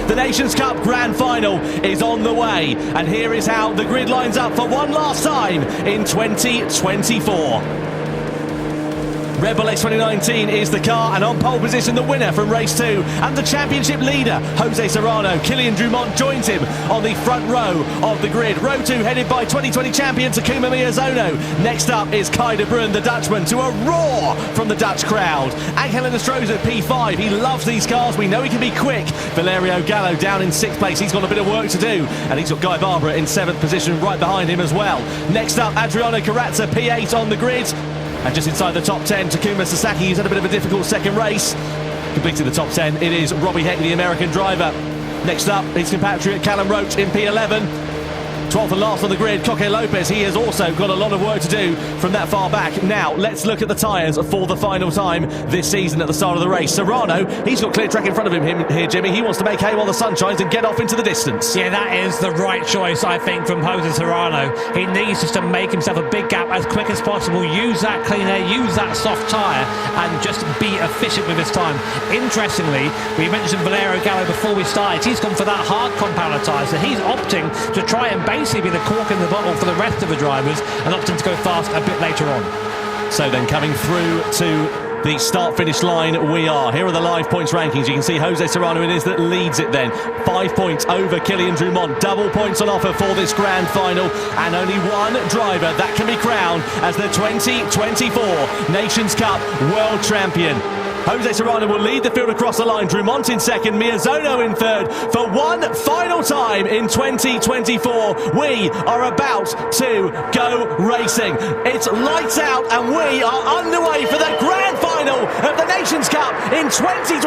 The Nations Cup Grand Final is on the way, and here is how the grid lines up for one last time in 2024. Red Bull X 2019 is the car, and on pole position the winner from race 2 and the championship leader Jose Serrano. Kilian Drumont joins him on the front row of the grid. Row 2 headed by 2020 champion Takuma Miyazono. Next up is Kai de Bruyne, the Dutchman, to a roar from the Dutch crowd. Angel Nestroza P5, he loves these cars, we know he can be quick. Valerio Gallo down in 6th place, he's got a bit of work to do, and he's got Guy Barbara in 7th position right behind him as well. Next up, Adriano Carrazza P8 on the grid. And just inside the top 10, Takuma Sasaki, he's had a bit of a difficult second race. Completing the top 10, it is Robbie Heck, the American driver. Next up, his compatriot Callum Roach in P11. 12th and last on the grid, Coque Lopez, he has also got a lot of work to do from that far back. Now, let's look at the tyres for the final time this season at the start of the race. Serrano, he's got clear track in front of him here, Jimmy. He wants to make hay while the sun shines and get off into the distance. Yeah, that is the right choice, I think, from Jose Serrano. He needs just to make himself a big gap as quick as possible, use that clean air, use that soft tyre, and just be efficient with his time. Interestingly, we mentioned Valerio Gallo before we started. He's gone for that hard compounder tyre, so he's opting to try and basically be the cork in the bottle for the rest of the drivers and opting to go fast a bit later on. So then coming through to the start-finish line we are. Here are the live points rankings. You can see Jose Serrano it is that leads it then. 5 points over Kilian Drumont. Double points on offer for this grand final. And only one driver that can be crowned as the 2024 Nations Cup World Champion. Jose Serrano will lead the field across the line. Drumont in second, Miyazono in third. For one final time in 2024, we are about to go racing. It's lights out and we are underway for the grand final of the Nations Cup in 2024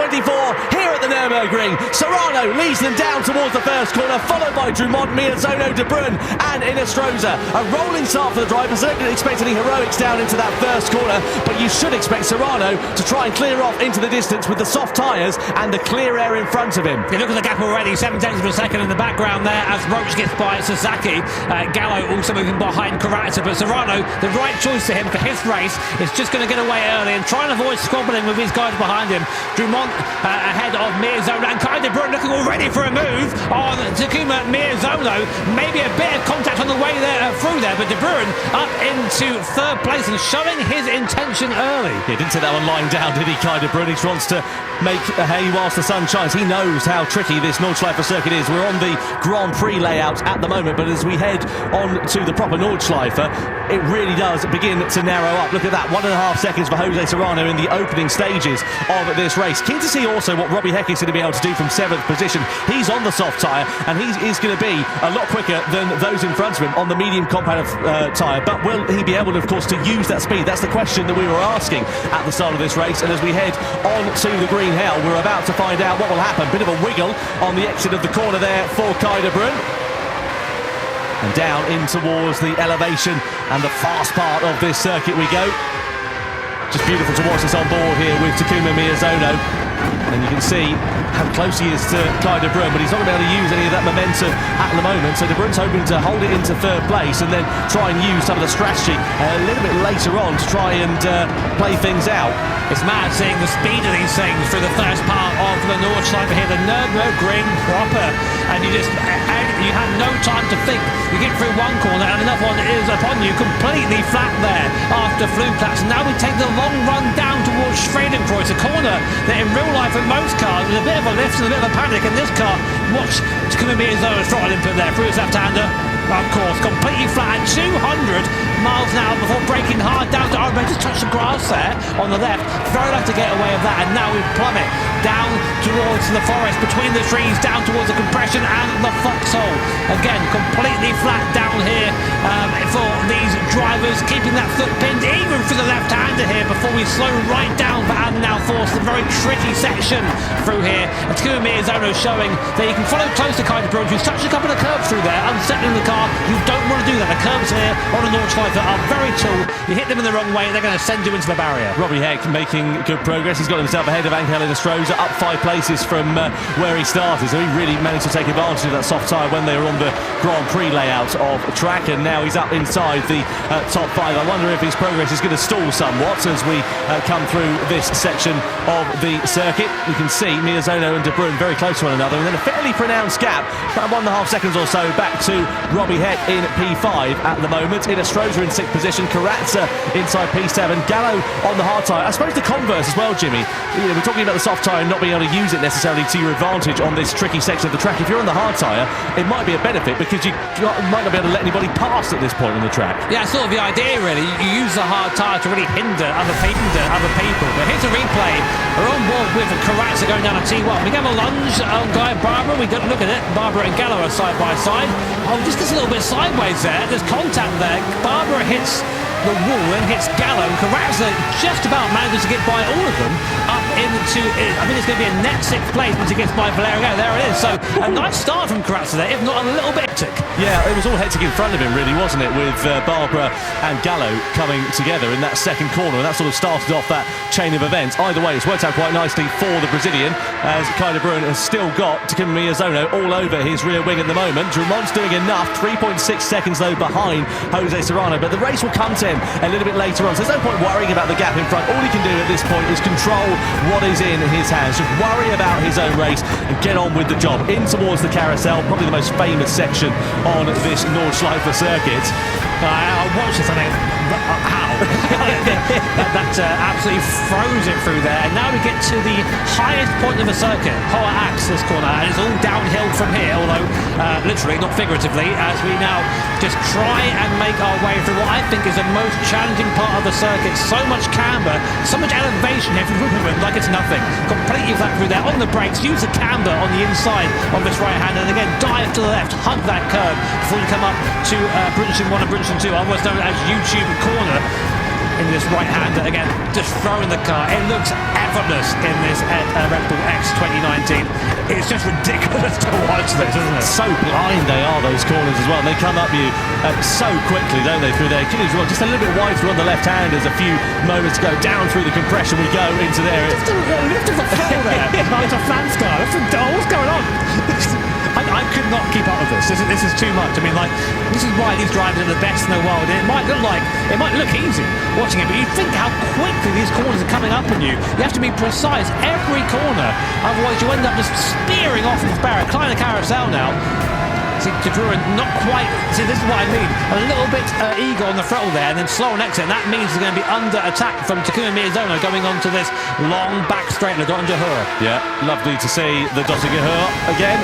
here at the Nurburgring. Serrano leads them down towards the first corner, followed by Drumont, Miyazono, de Bruyne and Nestroza. A rolling start for the drivers. Don't expect any heroics down into that first corner, but you should expect Serrano to try and clear off into the distance with the soft tyres and the clear air in front of him. You look at the gap already, 7 tenths of a second in the background there as Roach gets by Sasaki. Gallo also moving behind Carrazza, but Serrano, the right choice for him for his race, is just going to get away early and try and avoid squabbling with his guys behind him. Drumont ahead of Miyazono, and Kai de Bruyne looking already for a move on Takuma Miyazono. Maybe a bit of contact on the way there through there, but de Bruyne up into 3rd place and showing his intention early. He didn't take that one lying down, did he, Kai de Bruyne? He wants to make hay whilst the sun shines. He knows how tricky this Nordschleife circuit is. We're on the Grand Prix layout at the moment, but as we head on to the proper Nordschleife, it really does begin to narrow up. Look at that, 1.5 seconds for Jose Serrano in the opening stages of this race. Keen to see also what Robbie Heck is going to be able to do from 7th position. He's on the soft tyre, and he is going to be a lot quicker than those in front of him on the medium compound tyre. But will he be able, of course, to use that speed? That's the question that we were asking at the start of this race, and as we head on to the green hell, we're about to find out what will happen. Bit of a wiggle on the exit of the corner there for Kai de Bruyne. And down in towards the elevation and the fast part of this circuit we go. Just beautiful to watch this on board here with Takuma Miyazono. And you can see how close he is to Kai de Bruyne, but he's not going to be able to use any of that momentum at the moment. So de Bruyne's hoping to hold it into 3rd place and then try and use some of the strategy a little bit later on to try and play things out. It's mad seeing the speed of these things through the first part of the Nordschleife here, the Nurburgring proper, and you had no time to think. You get through one corner and another one is upon you, completely flat there after Flugplatz. Now we take the long run down towards Schwedenkreuz, a corner that in real life for most cars is a bit of a lift and a bit of a panic, and this car, watch Takuma Miyazono throttle input there through his left-hander. Of course, completely flat at 200 miles an hour before braking hard down to just touch the grass there on the left. Very lucky to get away with that, and now we plummet down towards the forest, between the trees, down towards the compression and the foxhole. Again, completely flat down here for these drivers, keeping that foot pinned even for the left-hander here before we slow right down for Adam now forced a very tricky section through here. And Takuma Miyazono showing that you can follow close to Kai de Bruyne, who's touched a couple of curbs through there, unsettling the car. You don't want to do that. The curbs here on a Nordschleife tyres that are very tall. You hit them in the wrong way, they're going to send you into the barrier. Robbie Heck making good progress. He's got himself ahead of Angel Enestrosa, up 5 places from where he started. So he really managed to take advantage of that soft tyre when they were on the Grand Prix layout of track, and now he's up inside the top 5. I wonder if his progress is going to stall somewhat as we come through this section of the circuit. You can see Miozono and De Bruyne very close to one another, and then a fairly pronounced gap, about 1.5 seconds or so, back to Robbie Heck in P5 at the moment. Enestrosa in 6th position, Carazza inside P7, Gallo on the hard tyre. I suppose the converse as well, Jimmy. We're talking about the soft tyre and not being able to use it necessarily to your advantage on this tricky section of the track. If you're on the hard tyre, it might be a benefit because you might not be able to let anybody pass at this point on the track. Yeah, sort of the idea really. You use the hard tyre to really hinder other people. But here's a replay. We're on board with Carazza going down a T1. We have a lunge on Guy Barbara. We got to look at it. Barbara and Gallo are side by side. Oh, just a little bit sideways there. There's contact there. Barbara hits the wall and hits Gallo, and Carazza just about manages to get by all of them up into, I think it's going to be a net 6th place once he gets by Valerio. There it is. So a nice start from Carazza there, if not a little bit hectic. Yeah, it was all hectic in front of him really, wasn't it, with Barbara and Gallo coming together in that second corner, and that sort of started off that chain of events. Either way, it's worked out quite nicely for the Brazilian, as Kai De Bruyne has still got Takuma Miozono all over his rear wing at the moment. Drumont's doing enough, 3.6 seconds though behind Jose Serrano, but the race will come to him a little bit later on, so there's no point worrying about the gap in front. All he can do at this point is control what is in his hands, just worry about his own race and get on with the job. In towards the carousel, probably the most famous section on this Nordschleife circuit. I watched this and how? that absolutely froze it through there, and now we get to the highest point of the circuit, Hoa Axe, this corner, and it's all downhill from here, although literally, not figuratively, as we now just try and make our way through what I think is the most challenging part of the circuit. So much camber, so much elevation here from Nurburgring, like it's nothing. Completely flat through there, on the brakes, use the camber on the inside of this right hand, and again, dive to the left, hug that curve before you come up to Brunson 1 and Brunson 2, otherwise known as YouTube corner. In this right-hander, again, just throwing the car. It looks effortless in this Red Bull X 2019. It's just ridiculous to watch this, isn't it? So blind they are, those corners as well. They come up you so quickly, don't they, through there. Just a little bit wide through on the left-hand. There's a few moments to go. Down through the compression we go into there. Just a lift of the floor there. It's a fan scar. What's going on? I could not keep up with this. This is too much. I mean, like, this is why these drivers are the best in the world. And it might look easy watching it, but you think how quickly these corners are coming up on you. You have to be precise every corner, otherwise you end up just spearing off this barrier. Climbing the carousel now. See, De Bruyne not quite. See, this is what I mean. A little bit eager on the throttle there, and then slow on exit. And that means he's going to be under attack from Takuma Miozono going on to this long back straight in the Dottinger. Yeah, lovely to see the Dottinger again.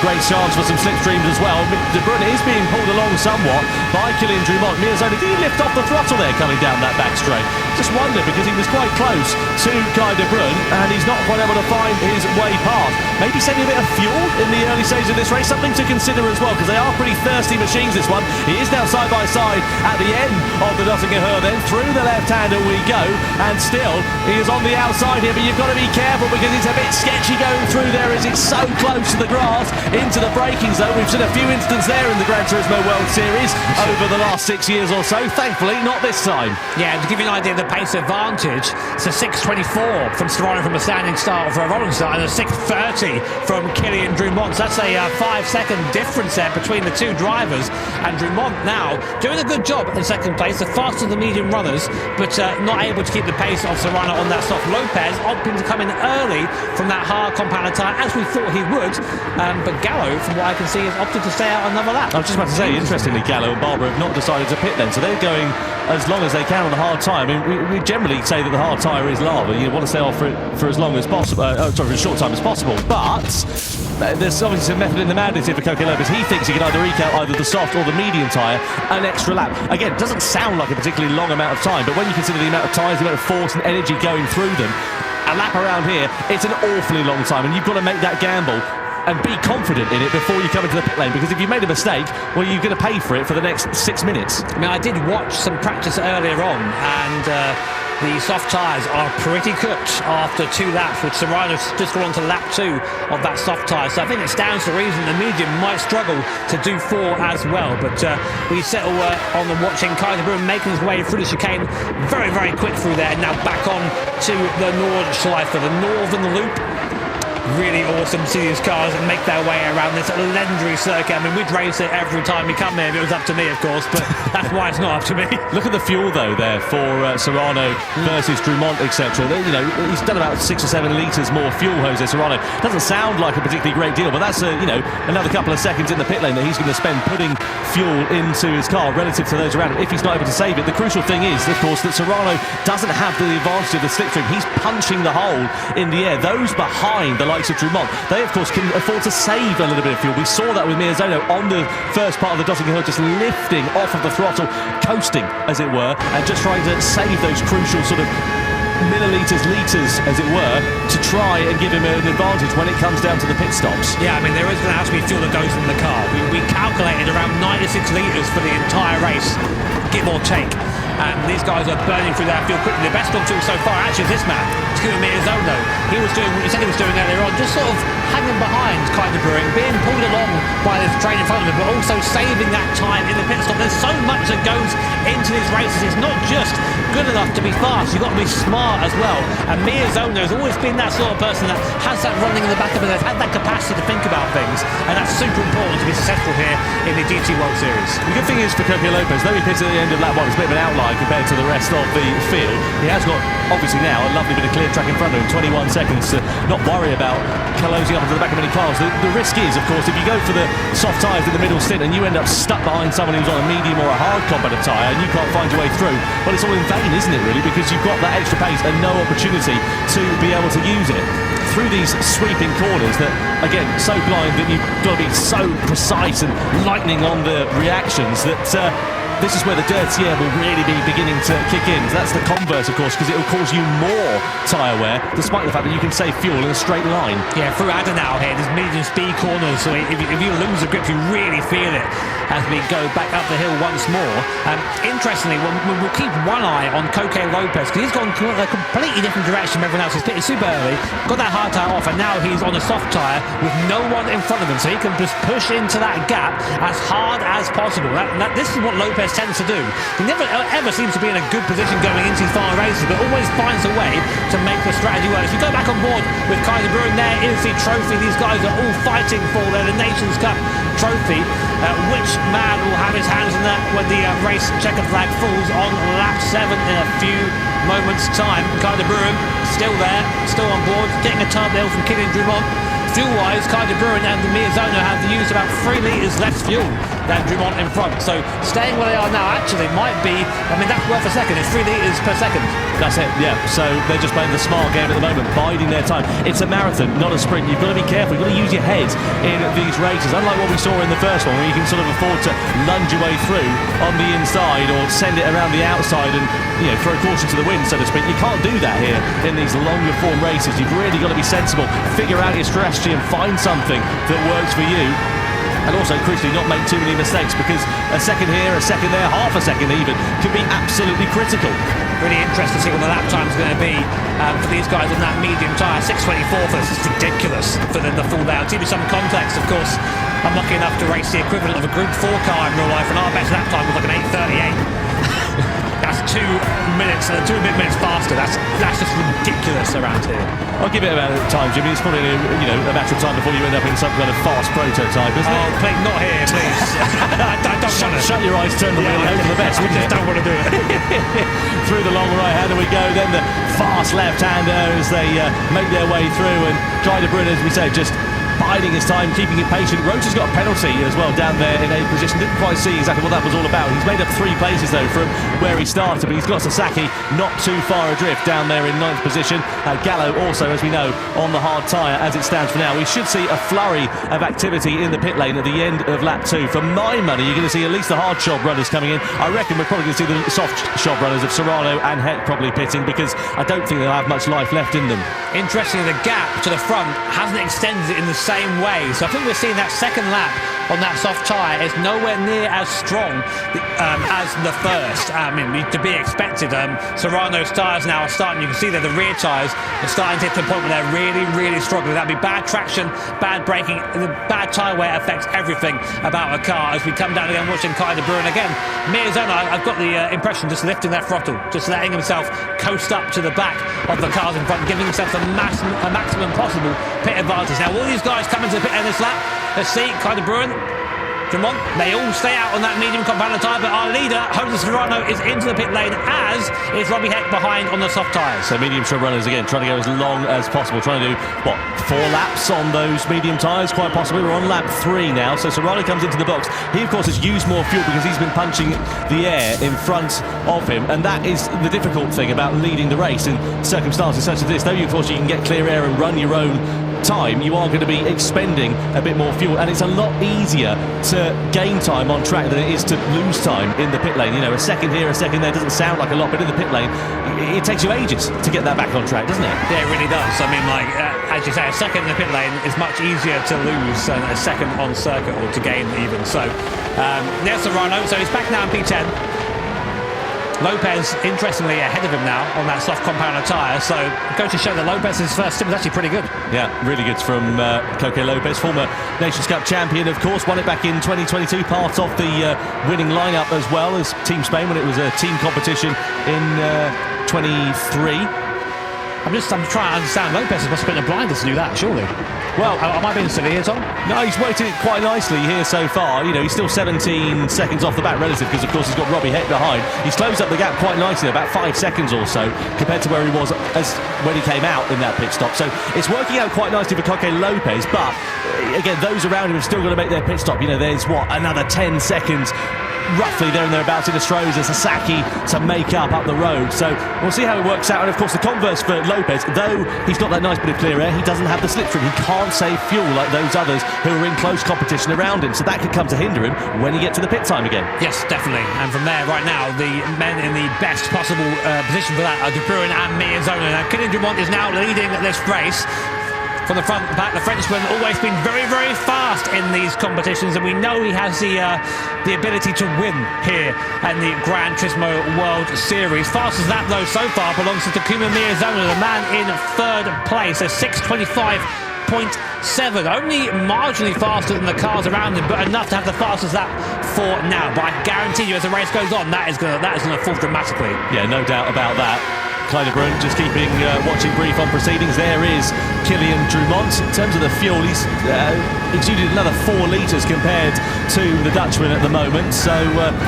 Great chance for some slipstreams as well. De Bruyne is being pulled along somewhat by Kylian Drumont. Miozono, did he lift off the throttle there coming down that back straight? Just wonder, because he was quite close to Kai De Bruyne and he's not quite able to find his way past. Maybe sending a bit of fuel in the early stages of this race, something to consider as well, because they are pretty thirsty machines, this one. He is now side by side at the end of the Dottinger, then through the left-hander we go, and still he is on the outside here, but you've got to be careful because it's a bit sketchy going through there as it's so close to the grass. Into the braking zone. We've seen a few instances there in the Gran Turismo World Series over the last 6 years or so. Thankfully, not this time. Yeah, to give you an idea of the pace advantage, it's a 6.24 from Serrano from a standing start for a rolling start, and a 6.30 from Kylian Drumont. So that's a 5-second difference there between the two drivers. And Drumont now doing a good job in second place, the faster of the medium runners, but not able to keep the pace of Serrano on that soft. Lopez opting to come in early from that hard compound tyre, as we thought he would, but Gallo, from what I can see, has opted to stay out another lap. I was just about to say, interestingly, Gallo and Barbara have not decided to pit then, so they're going as long as they can on the hard tyre. I mean, we generally say that the hard tyre is lava. You want to stay off for as long as possible, for as short time as possible, but there's obviously some method in the madness here for Coque Lopez. He thinks he can either eke out either the soft or the medium tyre an extra lap. Again, doesn't sound like a particularly long amount of time, but when you consider the amount of tyres, the amount of force and energy going through them, a lap around here, it's an awfully long time, and you've got to make that gamble and be confident in it before you come into the pit lane, because if you've made a mistake, well, you're going to pay for it for the next 6 minutes. I mean, I did watch some practice earlier on, and the soft tyres are pretty cooked after 2 laps, with Serrano just gone on to lap 2 of that soft tyre. So I think it stands to reason the medium might struggle to do 4 as well. But we settle on the watching Kaiser Bruin making his way through the chicane, very, very quick through there, and now back on to the Nordschleife, the northern loop. Really awesome to see these cars make their way around this legendary circuit. I mean, we'd race it every time we come here if it was up to me, of course, but that's why it's not up to me. Look at the fuel, though, there for Serrano versus Drumont, etc. You know, he's done about 6 or 7 litres more fuel, Jose Serrano. Doesn't sound like a particularly great deal, but that's, you know, another couple of seconds in the pit lane that he's going to spend putting fuel into his car relative to those around him if he's not able to save it. The crucial thing is, of course, that Serrano doesn't have the advantage of the slipstream. He's punching the hole in the air. Those behind the likes of Drumont, they of course can afford to save a little bit of fuel. We saw that with Miyazono on the first part of the Dotting Hill, just lifting off of the throttle, coasting as it were, and just trying to save those crucial sort of millilitres, litres as it were, to try and give him an advantage when it comes down to the pit stops. Yeah, I mean, there is going to have to be fuel that goes in the car. We calculated around 96 litres for the entire race, give or take. And these guys are burning through their fuel quickly. The best on fuel so far actually is this man, Takuma Miyazono. He was doing what he said he was doing earlier on, just sort of hanging behind Kaiser Bruin, being pulled along by this train in front of him, but also saving that time in the pit stop. There's so much that goes into these races. It's not just good enough to be fast, you've got to be smart as well. And Miyazono has always been that sort of person that has that running in the back of his head, has that capacity to think about things, and that's super important to be successful here in the GT World Series. The good thing is for Sergio Lopez, though he pitted at the end of lap 1, it's a bit of an outlier compared to the rest of the field. He has got, obviously now, a lovely bit of clear track in front of him, 21 seconds to not worry about closing up into the back of many cars. The risk is, of course, if you go for the soft tyres in the middle stint and you end up stuck behind someone who's on a medium or a hard combat tyre and you can't find your way through, well, it's all in vain, isn't it, really? Because you've got that extra pace and no opportunity to be able to use it through these sweeping corners that, again, so blind that you've got to be so precise and lightning on the reactions that this is where the dirty air will really be beginning to kick in. So that's the converse, of course, because it will cause you more tyre wear, despite the fact that you can save fuel in a straight line. Yeah, through Adenauer here, there's medium speed corners, so if you lose the grip, you really feel it as we go back up the hill once more. Interestingly, we'll keep one eye on Coque Lopez, because he's gone a completely different direction from everyone else. He's pitted super early, got that hard tyre off, and now he's on a soft tyre with no one in front of him, so he can just push into that gap as hard as possible. This is what Lopez tends to do. He never ever seems to be in a good position going into these final races, but always finds a way to make the strategy work. If you go back on board with Kaiser Bruin, there is the trophy. These guys are all fighting for the Nations Cup trophy. Which man will have his hands on that when the race checkered flag falls on lap 7 in a few moments' time? Kaiser Bruin still there, still on board, getting a time nail from Kylian Drumont. Fuel-wise, Kaiser Bruin and Miyazono have used about 3 litres less fuel than Drumont in front. So staying where they are now actually might be, I mean, that's worth a second. It's 3 litres per second. That's it, yeah. So they're just playing the smart game at the moment, biding their time. It's a marathon, not a sprint. You've got to be careful. You've got to use your head in these races. Unlike what we saw in the first one, where you can sort of afford to lunge your way through on the inside or send it around the outside and, you know, throw caution to the wind, so to speak. You can't do that here in these longer form races. You've really got to be sensible, figure out your strategy and find something that works for you. And also, crucially, not make too many mistakes, because a second here, a second there, half a second even, could be absolutely critical. Really interesting to see what the lap time is going to be for these guys on that medium tyre. 6:24 for this is ridiculous for them to fall down. To give you some context, of course, I'm lucky enough to race the equivalent of a Group 4 car in real life, and our best lap time was like an 8:38. That's 2 minutes, 2 and a bit minutes faster. That's just ridiculous around here. I'll give it a amount of time, Jimmy. It's probably a matter of time before you end up in some kind of fast prototype, isn't it? Oh, please, not here, please. I don't want to. Shut your eyes, turn the wheel, hope for the best. We just don't want to do it. Through the long right hander we go, then the fast left hander as they make their way through, and Kaiser Bruin, as we say, just biding his time, keeping it patient. Roach's got a penalty as well down there in 8th position. Didn't quite see exactly what that was all about. He's made up 3 places though from where he started, but he's got Sasaki not too far adrift down there in 9th position. Gallo also, as we know, on the hard tyre as it stands for now. We should see a flurry of activity in the pit lane at the end of lap 2. For my money, you're going to see at least the hard shop runners coming in. I reckon we're probably going to see the soft shop runners of Serrano and Heck probably pitting, because I don't think they'll have much life left in them. Interestingly, the gap to the front hasn't extended in the same way, so I think we're seeing that second lap on that soft tyre is nowhere near as strong as the first. I mean, to be expected. Serrano's tyres now are starting, you can see that the rear tyres are starting to get to the point where they're really, really struggling. That'd be bad traction, bad braking, the bad tyre wear affects everything about a car. As we come down again, watching Kai de Bruin again. Mirzona, I've got the impression, just lifting that throttle, just letting himself coast up to the back of the cars in front, giving himself a maximum possible pit advantage. Now, all these guys come into the pit end this lap. Let's see, Kai de Bruin, Drummond, they all stay out on that medium compound tyre, but our leader, Jose Serrano, is into the pit lane, as is Robbie Heck behind on the soft tyres. So medium trim runners again, trying to go as long as possible, trying to do, 4 laps on those medium tyres, quite possibly. We're on lap 3 now, so Serrano comes into the box. He, of course, has used more fuel because he's been punching the air in front of him, and that is the difficult thing about leading the race in circumstances such as this. Though, of course, you can get clear air and run your own time, you are going to be expending a bit more fuel, and it's a lot easier to gain time on track than it is to lose time in the pit lane. You know, a second here, a second there doesn't sound like a lot, but in the pit lane it takes you ages to get that back on track, doesn't it? Yeah, it really does. I mean, like, as you say, a second in the pit lane is much easier to lose than a second on circuit, or to gain even. So there's Serrano, so he's back now in P10. Lopez, interestingly, ahead of him now on that soft compounder tyre. So it goes to show that Lopez's first stint was actually pretty good. Yeah, really good from Coque Lopez, former Nations Cup champion, of course. Won it back in 2022, part of the winning lineup as well as Team Spain when it was a team competition in 23. I'm trying to understand. Lopez must have been a blinder to do that, surely. Well, am I being silly here, Tom? No, he's worked it quite nicely here so far. You know, he's still 17 seconds off the back relative because, of course, he's got Robbie Heck behind. He's closed up the gap quite nicely, about 5 seconds or so, compared to where he was as when he came out in that pit stop. So it's working out quite nicely for Coque Lopez, but again, those around him have still got to make their pit stop. You know, there's another 10 seconds roughly there and thereabouts in Astroza, Sasaki to make up the road. So we'll see how it works out. And of course, the converse for Lopez, though he's got that nice bit of clear air, he doesn't have the slipstream. He can't save fuel like those others who are in close competition around him. So that could come to hinder him when he gets to the pit time again. Yes, definitely. And from there, right now, the men in the best possible position for that are De Bruin and Mirzona. Now, Kylian Drummond is now leading this race. From the front back, the Frenchman always been very, very fast in these competitions, and we know he has the ability to win here in the Gran Turismo World Series. Fastest lap, though, so far belongs to Takuma Mirzona, the man in 3rd place, a 6:25.7, only marginally faster than the cars around him, but enough to have the fastest lap for now. But I guarantee you, as the race goes on, that is going to fall dramatically. Yeah, no doubt about that. Kai de Bruin just keeping watching brief on proceedings. There is Kylian Drummond. In terms of the fuel, he's exuded another 4 litres compared to the Dutchman at the moment. So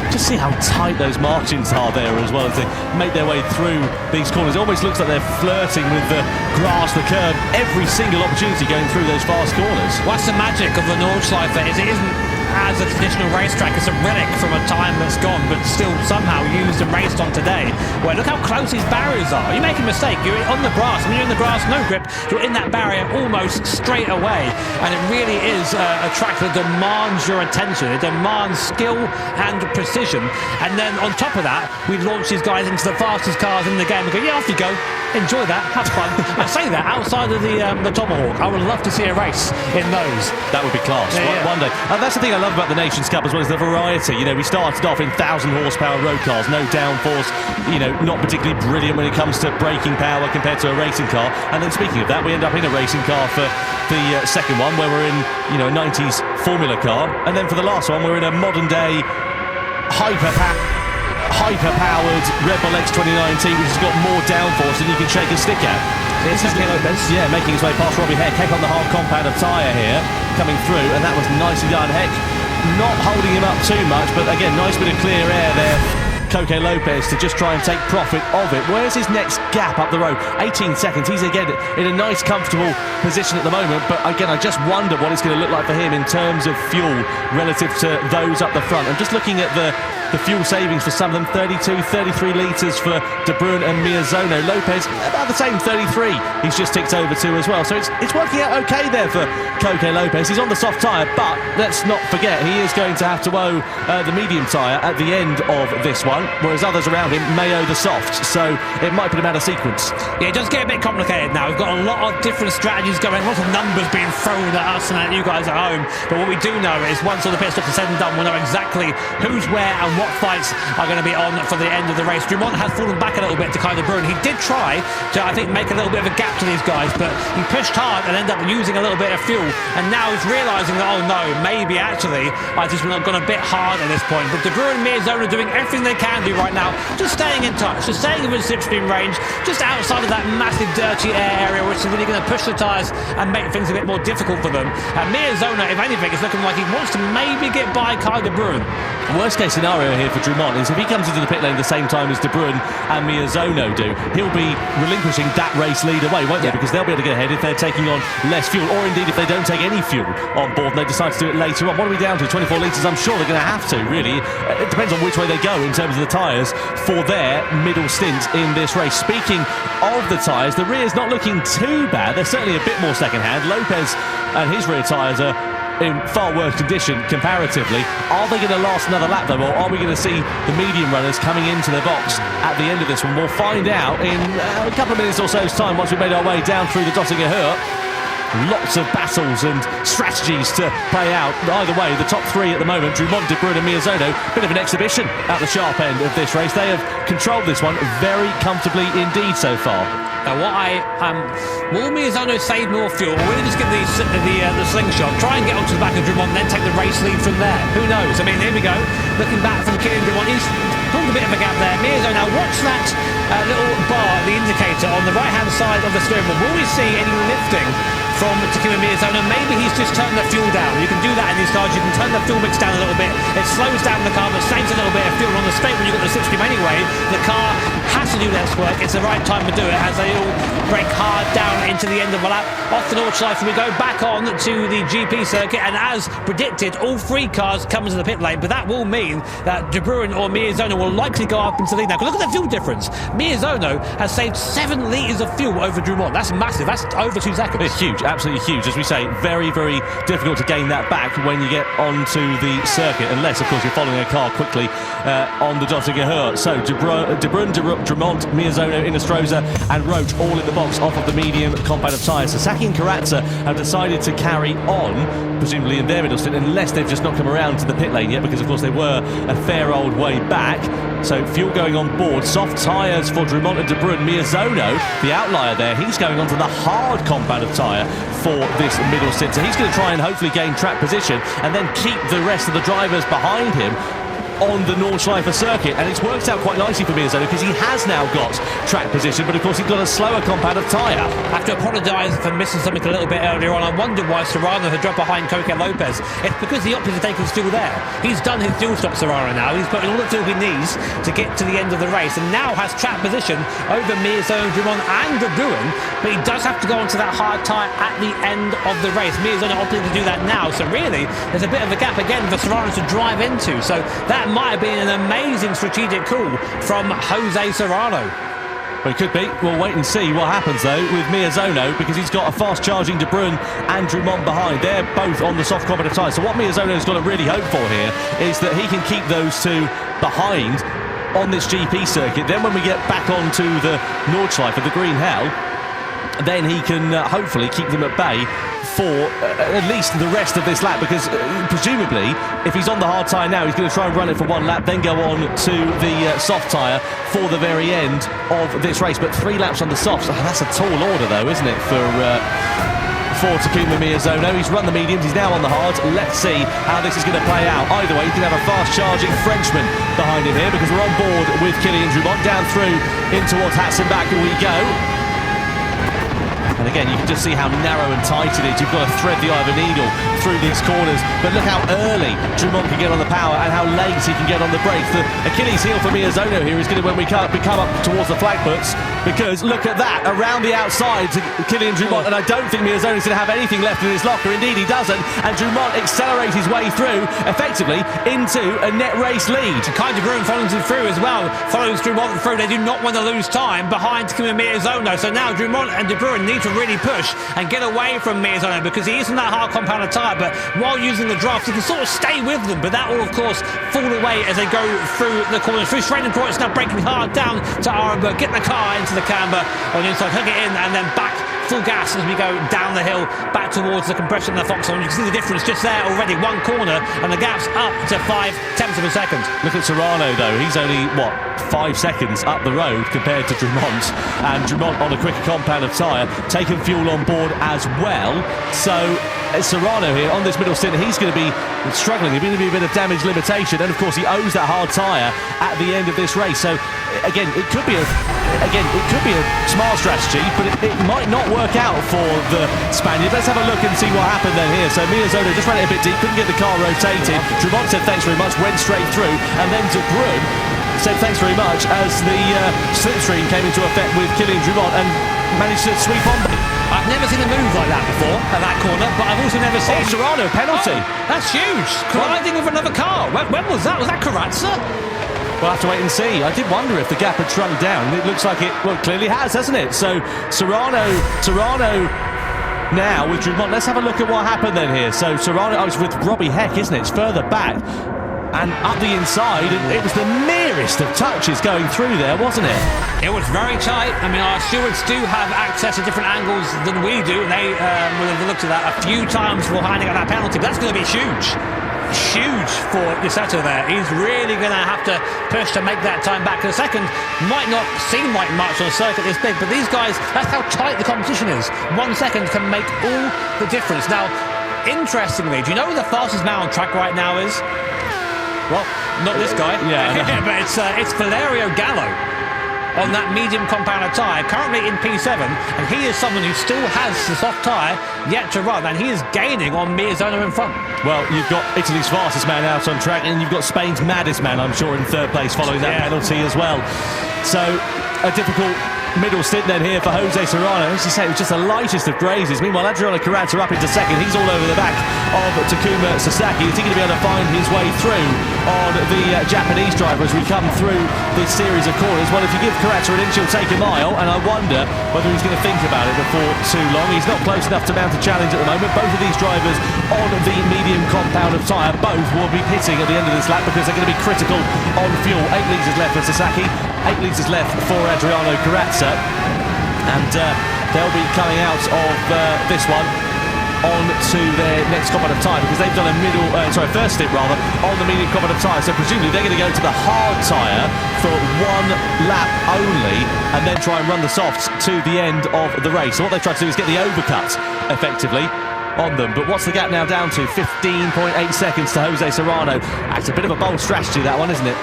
just see how tight those margins are there as well as they make their way through these corners. It almost looks like they're flirting with the grass, the curb, every single opportunity going through those fast corners. What's the magic of the Nordschleife is it isn't as a traditional racetrack. It's a relic from a time that's gone, but still somehow used and raced on today. Well, look how close these barriers are. You make a mistake, you're on the grass. When you're in the grass, no grip, you're in that barrier almost straight away. And it really is a track that demands your attention. It demands skill and precision. And then on top of that, we launch these guys into the fastest cars in the game and go, yeah, off you go. Enjoy that, have fun. I say that outside of the Tomahawk. I would love to see a race in those. That would be class. Yeah. One day. And that's the thing I love about the Nations Cup as well as the variety. You know, we started off in 1,000 horsepower road cars, no downforce, you know, not particularly brilliant when it comes to braking power compared to a racing car. And then speaking of that, we end up in a racing car for the second one, where we're in, you know, a 90s Formula car. And then for the last one, we're in a modern day hyper-powered Red Bull X 2019, which has got more downforce than you can shake a stick at. It's Lopez. Yeah, making his way past Robbie Heck. Heck on the hard compound of tyre here, coming through, and that was nicely done. Heck not holding him up too much, but again, nice bit of clear air there. Coque Lopez to just try and take profit of it. Where's his next gap up the road? 18 seconds. He's again in a nice, comfortable position at the moment, but again, I just wonder what it's going to look like for him in terms of fuel relative to those up the front. I'm just looking at the the fuel savings for some of them, 32, 33 litres for De Bruyne and Miezono. Lopez, about the same, 33. He's just ticked over to as well. So it's working out okay there for Coque Lopez. He's on the soft tyre, but let's not forget, he is going to have to owe the medium tyre at the end of this one, whereas others around him may owe the soft. So it might put him out of sequence. Yeah, it does get a bit complicated now. We've got a lot of different strategies going, lots of numbers being thrown at us and at you guys at home. But what we do know is once all the pit stops are said and done, we'll know exactly who's where and what fights are going to be on for the end of the race. Dumont has fallen back a little bit to Kai De Bruyne. He did try to, I think, make a little bit of a gap to these guys, but he pushed hard and ended up using a little bit of fuel. And now he's realising that, oh no, maybe actually I just gone a bit hard at this point. But De Bruyne and Miezono are doing everything they can do right now, just staying in touch, just staying within slipstream range, just outside of that massive dirty air area, which is really going to push the tyres and make things a bit more difficult for them. And Miezono, if anything, is looking like he wants to maybe get by Kai De Bruyne. Worst case scenario here for Dumont is if he comes into the pit lane the same time as De Bruyne and Miezono do, he'll be relinquishing that race lead away, won't they? Because they'll be able to get ahead if they're taking on less fuel, or indeed if they don't take any fuel on board and they decide to do it later on. What are we down to? 24 litres? I'm sure they're going to have to, really. It depends on which way they go in terms of the tyres for their middle stint in this race. Speaking of the tyres, the rear's not looking too bad. They're certainly a bit more second-hand. Lopez and his rear tyres are in far worse condition comparatively. Are they going to last another lap though, or are we going to see the medium runners coming into the box at the end of this one? We'll find out in a couple of minutes or so's time once we've made our way down through the Dottinger Hurt. Lots of battles and strategies to play out. Either way, the top three at the moment, Dumont, De Bruyne and Miezono, bit of an exhibition at the sharp end of this race. They have controlled this one very comfortably indeed so far. Now will Miezono save more fuel, or will he just get the slingshot, try and get onto the back of Dumont and then take the race lead from there? Who knows? I mean, here we go. Looking back from Kylian Dumont, he's pulled a bit of a gap there. Miezono, now watch that little bar, the indicator on the right-hand side of the steering wheel. Will we see any lifting from Takuma Miezono? Maybe he's just turned the fuel down. You can do that in these cars. You can turn the fuel mix down a little bit. It slows down the car, but saves a little bit of fuel on the straight when you've got the slipstream anyway. The car has to do less work. It's the right time to do it as they all break hard down into the end of the lap. Off the Nordschleife, we go back on to the GP circuit, and as predicted, all three cars come into the pit lane, but that will mean that De Bruyne or Miezono will likely go up into the lead now. Look at the fuel difference. Miezono has saved 7 litres of fuel over Dumont. That's massive. That's over 2 seconds. It's huge, absolutely huge. As we say, very, very difficult to gain that back when you get onto the circuit, unless, of course, you're following a car quickly on the Dottinger Hurt. So De Bruyne, Dumont, Miezono, Inestrosa and Roach all in the box off of the medium compound of tyres. Sasaki and Karatza have decided to carry on, presumably in their middle stint, unless they've just not come around to the pit lane yet, because of course they were a fair old way back. So fuel going on board, soft tyres for Dumont and De Bruyne. Miezono, the outlier there, he's going onto the hard compound of tyre for this middle stint. So he's going to try and hopefully gain track position and then keep the rest of the drivers behind him on the Nordschleife circuit, and it's worked out quite nicely for Miezono because he has now got track position, but of course he's got a slower compound of tyre. I have to apologise for missing something a little bit earlier on. I wondered why Serrano had dropped behind Coque Lopez. It's because the opposite take is still there. He's done his dual stop, Serrano, now. He's putting all the fuel he needs to get to the end of the race, and now has track position over Miezono, Dumont and De Bruyne, but he does have to go onto that hard tyre at the end of the race. Miezono opting to do that now, so really there's a bit of a gap again for Serrano to drive into, so that might have been an amazing strategic call from Jose Serrano. Well, it could be. We'll wait and see what happens, though, with Miezono, because he's got a fast-charging De Bruyne and Dumont behind. They're both on the soft compound tyre. So what Miezono's got to really hope for here is that he can keep those two behind on this GP circuit. Then when we get back onto the Nordschleife of the Green Hell, then he can hopefully keep them at bay for at least the rest of this lap, because presumably if he's on the hard tyre now, he's going to try and run it for one lap, then go on to the soft tyre for the very end of this race. But 3 laps on the softs, that's a tall order though, isn't it, for Takuma Miezono. He's run the mediums, he's now on the hards. Let's see how this is going to play out. Either way, he's going to have a fast-charging Frenchman behind him here, because we're on board with Kylian Dumont. Down through in towards Hatzenbach we go. And again, you can just see how narrow and tight it is. You've got to thread the eye of a needle through these corners. But look how early Dumont can get on the power and how late he can get on the brakes. The Achilles heel for Miezono here is going to, when we come up towards the flag puts, because look at that, around the outside to Kylian Drumont, and I don't think Miozono's going to have anything left in his locker. Indeed, he doesn't, and Drumont accelerates his way through, effectively, into a net race lead. Kind of Bruyne follows him through as well, follows Drumont through. They do not want to lose time behind Miozono, so now Drumont and De Bruyne need to really push and get away from Miozono, because he is in that hard compound tyre, but while using the draft, he can sort of stay with them, but that will, of course, fall away as they go through the corners. Through Schredenkreuz, now breaking hard down to Arenberg, get the car into the camber on the inside, hook it in, and then back full gas as we go down the hill back towards the compression of the Foxhorn. You can see the difference just there already, one corner, and the gap's up to 0.5 of a second. Look at Serrano though, he's only, 5 seconds up the road compared to Drumont, and Drumont on a quicker compound of tyre, taking fuel on board as well. So Serrano here on this middle stint, he's going to be struggling. There's going to be a bit of damage limitation, and of course he owes that hard tyre at the end of this race. So again, it could be a smart strategy, but it might not work out for the Spaniard. Let's have a look and see what happened then here. So Miozono just ran it a bit deep, couldn't get the car rotated. Drumont said thanks very much, went straight through, and then De Bruyne said thanks very much as the slipstream came into effect with Kylian Drumont and managed to sweep on. I've never seen a move like that before at that corner, but I've also never seen... Serrano, penalty. That's huge. Colliding with another car. When was that? Was that Carrazza? We'll have to wait and see. I did wonder if the gap had shrunk down. It looks like it, clearly has, hasn't it? So Serrano now with Drumont. Let's have a look at what happened then here. So Serrano, I was with Robbie Heck, isn't it? It's further back and up the inside, and it was the merest of touches going through there, wasn't it? It was very tight. I mean, our stewards do have access to different angles than we do. They will have looked at that a few times before handing out that penalty, but that's going to be huge for Iseto there. He's really going to have to push to make that time back. The second might not seem like much on a circuit this big, but these guys, that's how tight the competition is. 1 second can make all the difference. Now, interestingly, do you know who the fastest man on track right now is? Well, not this guy. Yeah, but it's Valerio Gallo on that medium compound tyre, currently in P7, and he is someone who still has the soft tyre yet to run, and he is gaining on Miozono in front. Well, you've got Italy's fastest man out on track, and you've got Spain's maddest man, I'm sure, in third place following that penalty as well. So, a difficult middle stint then here for Jose Serrano. As you say, it was just the lightest of grazes. Meanwhile, Adriano Carrazza up into second. He's all over the back of Takuma Sasaki. Is he going to be able to find his way through on the Japanese driver as we come through this series of corners? Well, if you give Carrazza an inch, he'll take a mile, and I wonder whether he's going to think about it before too long. He's not close enough to mount a challenge at the moment. Both of these drivers on the medium compound of tyre, both will be pitting at the end of this lap because they're going to be critical on fuel. 8 litres left for Sasaki, 8 litres left for Adriano Carrazza, and they'll be coming out of this one on to their next compound of tyre, because they've done a first stint rather on the medium compound of tyre, so presumably they're going to go to the hard tyre for 1 lap only and then try and run the softs to the end of the race. So what they try to do is get the overcut effectively on them. But what's the gap now down to? 15.8 seconds to Jose Serrano. That's a bit of a bold strategy, that one, isn't it?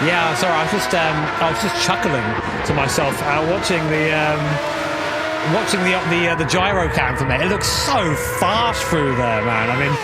Yeah, sorry, I was just chuckling to myself watching the gyro cam from there. It looks so fast through there, man. I mean,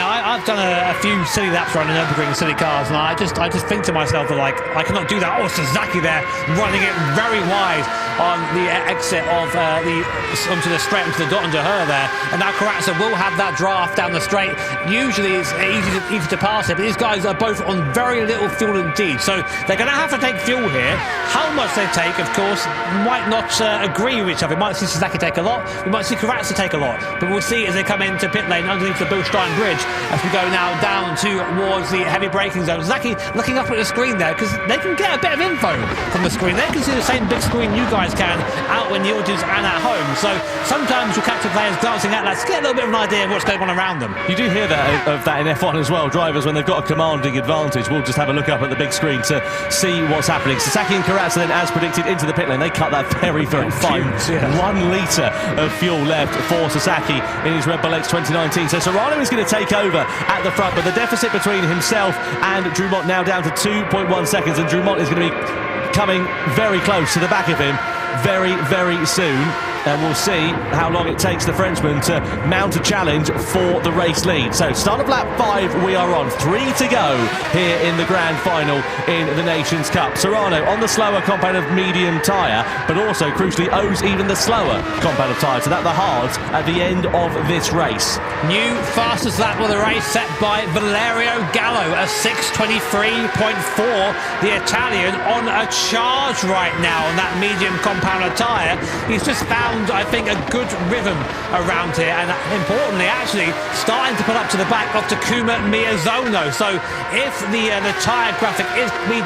I've done a few silly laps around the Nurburgring silly cars, and I just think to myself that, like, I cannot do that. Oh, Sasaki there running it very wide on the exit of onto the straight, onto the dot under her there, and now Carrazza will have that draft down the straight. Usually it's easy to pass it, but these guys are both on very little fuel indeed, so they're going to have to take fuel here. How much they take, of course, might not agree with each other. We might see Sasaki take a lot, we might see Carrazza take a lot, but we'll see as they come into pit lane underneath the Bullstein Bridge as we go now down towards the heavy braking zone. Sasaki looking up at the screen there, because they can get a bit of info from the screen. They can see the same big screen you guys can out when the audience and at home, so sometimes you'll catch the players glancing at that to get a little bit of an idea of what's going on around them. You do hear of that in F1 as well. Drivers, when they've got a commanding advantage, will just have a look up at the big screen to see what's happening. Sasaki and Carrazza then, as predicted, into the pit lane. They cut that very, very fine. 1 litre of fuel left for Sasaki in his Red Bull X 2019. So Serrano is going to take over at the front, but the deficit between himself and Drumont now down to 2.1 seconds, and Drumont is going to be coming very close to the back of him very, very soon. and we'll see how long it takes the Frenchman to mount a challenge for the race lead. So start of lap 5 we are on, 3 to go here in the grand final in the Nations Cup. Serrano on the slower compound of medium tyre, but also crucially owes even the slower compound of tyre to that the hards at the end of this race. New fastest lap of the race set by Valerio Gallo, a 6:23.4. The Italian on a charge right now on that medium compound of tyre. He's just found, I think, a good rhythm around here, and importantly, actually starting to put up to the back of Takuma Miyazono. So if the tyre graphic is be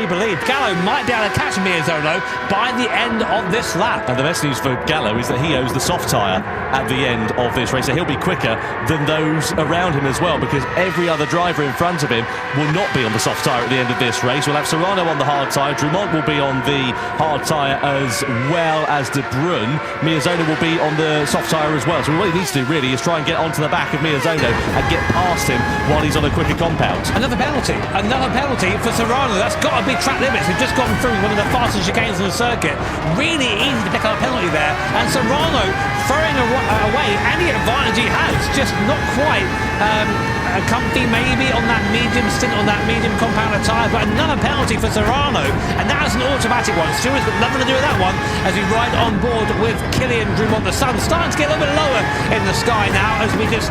believed, Gallo might be able to catch Miyazono by the end of this lap. And the best news for Gallo is that he owes the soft tyre at the end of this race, so he'll be quicker than those around him as well, because every other driver in front of him will not be on the soft tyre at the end of this race. We'll have Serrano on the hard tyre, Drumont will be on the hard tyre as well as De Bruyne. Miyazono will be on the soft tyre as well. So what he needs to do really is try and get onto the back of Miyazono and get past him while he's on a quicker compound. Another penalty for Serrano. That's got to be track limits. He's just gone through one of the fastest chicanes on the circuit. Really easy to pick up a penalty there, and Serrano throwing away any advantage he has, just not quite comfy maybe on that medium stint on that medium compound of tyre, but another penalty for Serrano, and that is an automatic one. Stewart's got nothing to do with that one as we ride on board with Kylian Drumont. The sun's starting to get a little bit lower in the sky now as we just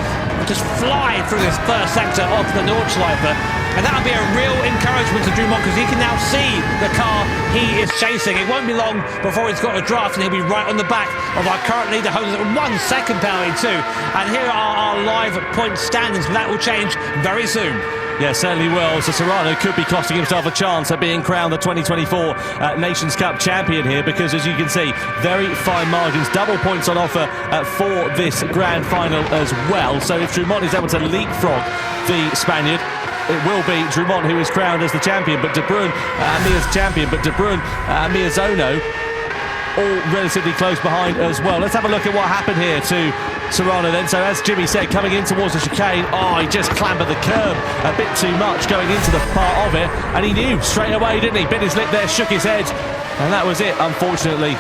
fly through this first sector of the Nordschleife. And that'll be a real encouragement to Drumont, because he can now see the car he is chasing. It won't be long before he's got a draft, and he'll be right on the back of our current leader, Jose. 1 second penalty too. And here are our live point standings, but that will change very soon. Yeah, certainly will. So Serrano could be costing himself a chance at being crowned the 2024 Nations Cup champion here, because as you can see, very fine margins, double points on offer for this grand final as well. So if Drumont is able to leapfrog the Spaniard, it will be Drumont who is crowned as the champion, but De Bruyne, Miyazono, all relatively close behind as well. Let's have a look at what happened here to Serrano then. So as Jimmy said, coming in towards the chicane, he just clambered the curb a bit too much going into the part of it, and he knew straight away, didn't he? Bit his lip there, shook his head, and that was it, unfortunately.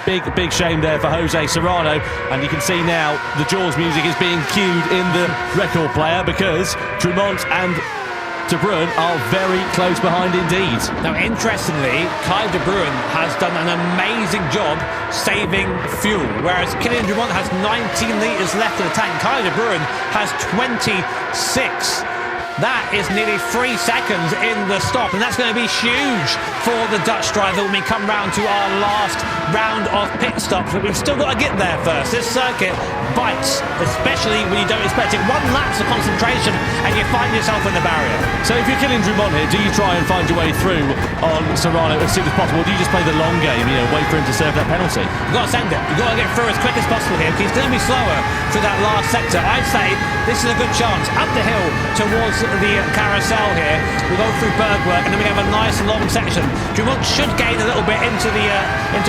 Big shame there for Jose Serrano, and you can see now the Jaws music is being cued in the record player, because Drumont and De Bruyne are very close behind indeed. Now, interestingly, Kai De Bruyne has done an amazing job saving fuel, whereas Kylian Drumont has 19 litres left in the tank. Kai De Bruyne has 26. That is nearly 3 seconds in the stop, and that's going to be huge for the Dutch driver when we come round to our last round of pit stops. But we've still got to get there first. This circuit bites, especially when you don't expect it. 1 lapse of concentration and you find yourself in the barrier. So if you're Kylian Drumont here, do you try and find your way through on Serrano as soon as possible, or do you just play the long game, wait for him to serve that penalty? You've got to send it. You've got to get through as quick as possible here, because he's going to be slower through that last sector. I'd say this is a good chance. Up the hill towards the carousel here, we go through Bergwerk, and then we have a nice long section. Drumont should gain a little bit into